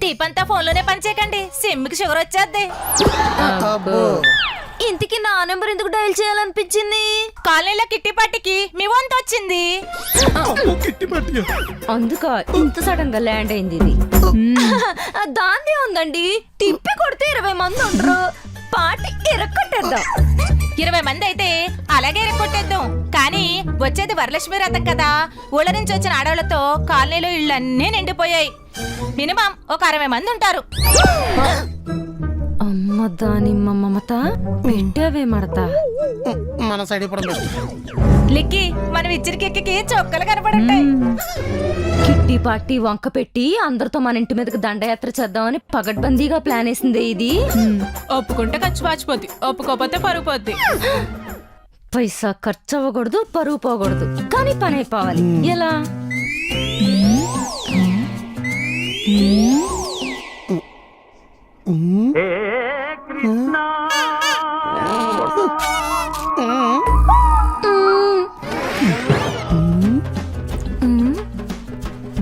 Tip అంతా phone లోనే పనిచేయకండి, SIM కి షుగర్ వచ్చేద్ది. ఇంతకీ నా నెంబర్ ఎందుకు డయల్ చేయాలనిపించింది? కాలనీలో కిట్టి పార్టీకి మీ వంతు వచ్చింది, అందుక ఇంత సడన్ గా ల్యాండ్ అయింది ఇది. దాందే ఉందండి, టిప్పి కొడితే 20 మంది ఉండరు, పార్టీ ఎరక్కొట్టేద్దాం. 20 మంది అయితే అలాగే ఎరక్కొట్టేద్దాం. కానీ వచ్చేది వరలక్ష్మి రథం కదా, ఊళ్ళ నుంచి వచ్చిన ఆడవాళ్ళతో కాలనీలో ఇళ్ళన్నీ నిండిపోయాయి. మినిమం ఒక 60 మంది ఉంటారు. అమ్మ దాని మమత పెట్టావే మడతా మన సైడ్ ఇప్పుడు లిక్కి మనం ఇచ్చిన కేక్కి చొక్కలు కనపడుంటాయి. కిట్టి పార్టీ వంక పెట్టి అందరితో మన ఇంటి మీదకి దండయాత్ర చేద్దామని పగడ్బందీగా ప్లాన్ వేసింది ఇది. ఒప్పుకుంటే ఖర్చు వాచిపోద్ది, ఒప్పుకోపోతే పరుగు పోద్ది. పైసా ఖర్చు అవ్వకూడదు, పరువు పోకూడదు, కానీ పని అయిపోవాలి. ఎలా?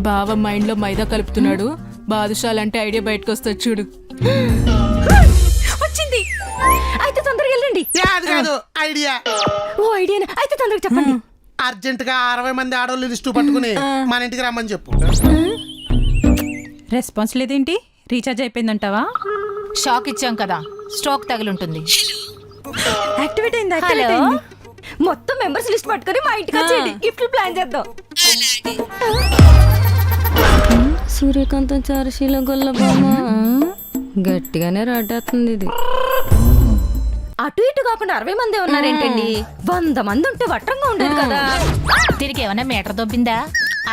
బావ మైండ్ లో మైదా కలుపుతున్నాడు. బాదుషాలంటే ఐడియా బయటకు వస్తుంది చూడు. వచ్చింది, అయితే తొందరగా వెళ్ళండి. అది కాదు ఐడియా. ఓ ఐడియానా? అయితే తొందరగా చెప్పండి. అర్జెంట్ గా 60 మంది ఆడవాళ్ళు లిస్టు పట్టుకుని మన ఇంటికి రమ్మని చెప్పు. రెస్పాన్స్ లేదేంటి? రీఛార్జ్ అయిపోయిందంటావా? షాక్ ఇచ్చాం కదా, స్ట్రోక్ తగిలింటుంది. యాక్టివేట్ అయింది. హలో, మొత్తం మెంబర్స్ లిస్ట్ పట్టుకొని మా ఇంటికి వచ్చేయండి, గిఫ్ట్లు ప్లాన్ చేద్దాం. సూర్యకాంతం చారశీల గొల్లబామ గట్టిగానే రాటేస్తుంది ఇది. అటు ఇటు కాకుండా 60 మంది ఉన్నారేంటండి? 100 మంది ఉంటే వట్రంగా ఉండేది కదా. తిరిగి ఏమన్నా మీటర్ దొబ్బిందా?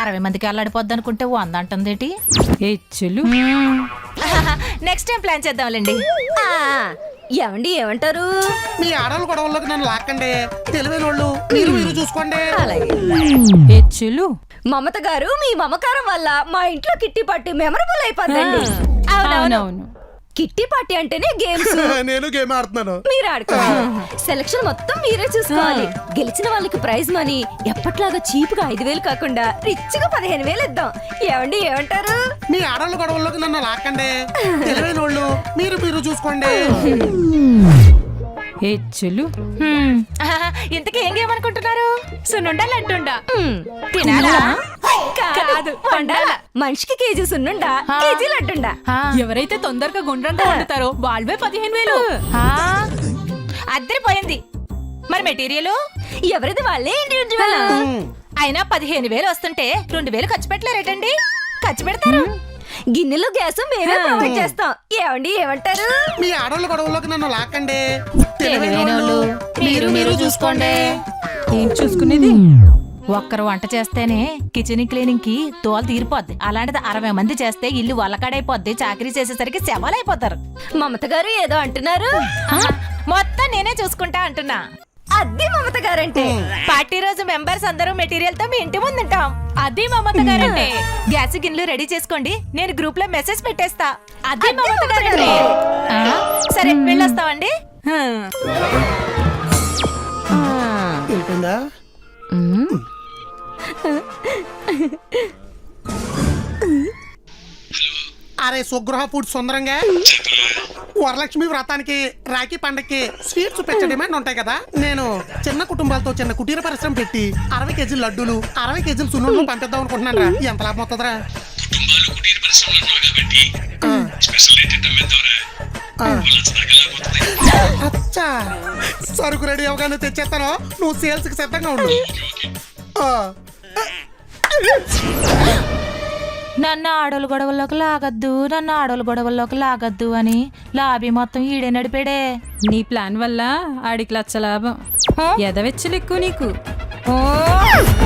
60 మందికి అల్లాడిపోద్ది అనుకుంటే 100 అంటుందేటి? హెచ్చులు. నెక్స్ట్ టైం ప్లాన్ చేద్దాంలేండి. ఏమండి ఏమంటారు? మీ ఆడవాళ్ళ గొడవల్లోకి నన్ను లాక్కండి, తెలివైన వాళ్ళు మీరు చూసుకోండి. హెచ్చులు. మమత గారు, మీ మమకారం వల్ల మా ఇంట్లో కిట్టి పార్టీ మెమరబుల్ అయిపోద్దండి. అవునవును. కిట్టి పార్టీ అంటేనే గేమ్స్. నేను గేమ్ ఆడుతున్నాను, మీరు ఆడుకోవాలి. సెలక్షన్ మొత్తం మీరే చూసుకోవాలి. గెలిచిన వాళ్ళకి ప్రైజ్ మనీ ఎప్పట్లాగా చీప్ గా 5,000 కాకుండా రిచ్ గా 15,000 ఇద్దాం. ఏమండి ఏమంటారు? మీ ఆడవాళ్ళ గొడవల్లోకి నన్ను లాక్కండి, తెలివైన వాళ్ళు మీరు చూసుకోండి. హెచ్చులు. ఇంతకీ ఏం గేమ్ అనుకుంటున్నారు? సున్నుండాలి అంటుండా. తినాలా? కాదు, వండాల. మనిషికి కేజీ సున్నుండా, కేజీ లడ్డుండా. ఎవరైతే తొందరగా గుండ్రంగా వండుతారో వాళ్ళవే 15,000. అద్దరిపోయింది. మరి మెటీరియల్ ఎవరిది వాళ్ళే ఇండివిజువల్. అయినా 15,000 వస్తుంటే 2,000 ఖర్చు పెట్టలేరేటండి? ఖర్చు పెడతారు. గిన్నెలో గ్యాస్ మేమే ప్రొవైడ్ చేస్తాం. ఏమండి ఏమంటారు? మీ ఆడవాళ్ళ గొడవల్లోకి నన్ను లాక్కండి, తెలివైన వాళ్ళు మీరు చూసుకోండి. ఏం చూసుకునేది? ఒక్కరు వంట చేస్తేనే కిచెన్ క్లీనింగ్ కి తోలు తీరిపోద్ది. అలాంటిది 60 మంది చేస్తే ఇల్లు వల్లకాడైపోద్ది. చాకరీ చేసేసరికి శవాలైపోతారు. మమత గారు ఏదో అంటున్నారు? మొత్తం నేనే చూసుకుంటా అంటున్నా. అది మమత గారంటే. పార్టీ రోజు మెంబర్స్ అందరూ మెటీరియల్ తో మీ ఇంటి ముందుంటాం. అది మమత గారంటే. గ్యాస్ గిన్నెలు రెడీ చేసుకోండి, నేను గ్రూప్ లో మెసేజ్ పెట్టేస్తా. అది మమత గారంటే. సరే వెళ్ళొస్తామండి. ఏంటందా? అరే సుగృహ ఫుడ్ సుందరంగా, వరలక్ష్మి వ్రతానికి రాఖీ పండక్కి స్వీట్స్ పెంచే డిమాండ్ ఉంటాయి కదా. నేను చిన్న కుటుంబాలతో చిన్న కుటీర పరిశ్రమ పెట్టి 60 కేజీల లడ్డూలు 60 కేజీల సున్నుండలు పంపిద్దాం అనుకుంటున్నాను రా. ఎంత లాభం అవుతుందిరా? అచ్చా, సరుకు రెడీ అవగానే తెచ్చేస్తాను, నువ్వు సేల్స్ కి సిద్ధంగా ఉండు. నన్ను ఆడోళ్ళ గొడవల్లోకి లాగద్దు అని లాబీ మొత్తం ఈడే నడిపాడే. నీ ప్లాన్ వల్ల ఆడికి 1,00,000 లాభం. ఎదవెచ్చలు ఎక్కువ నీకు.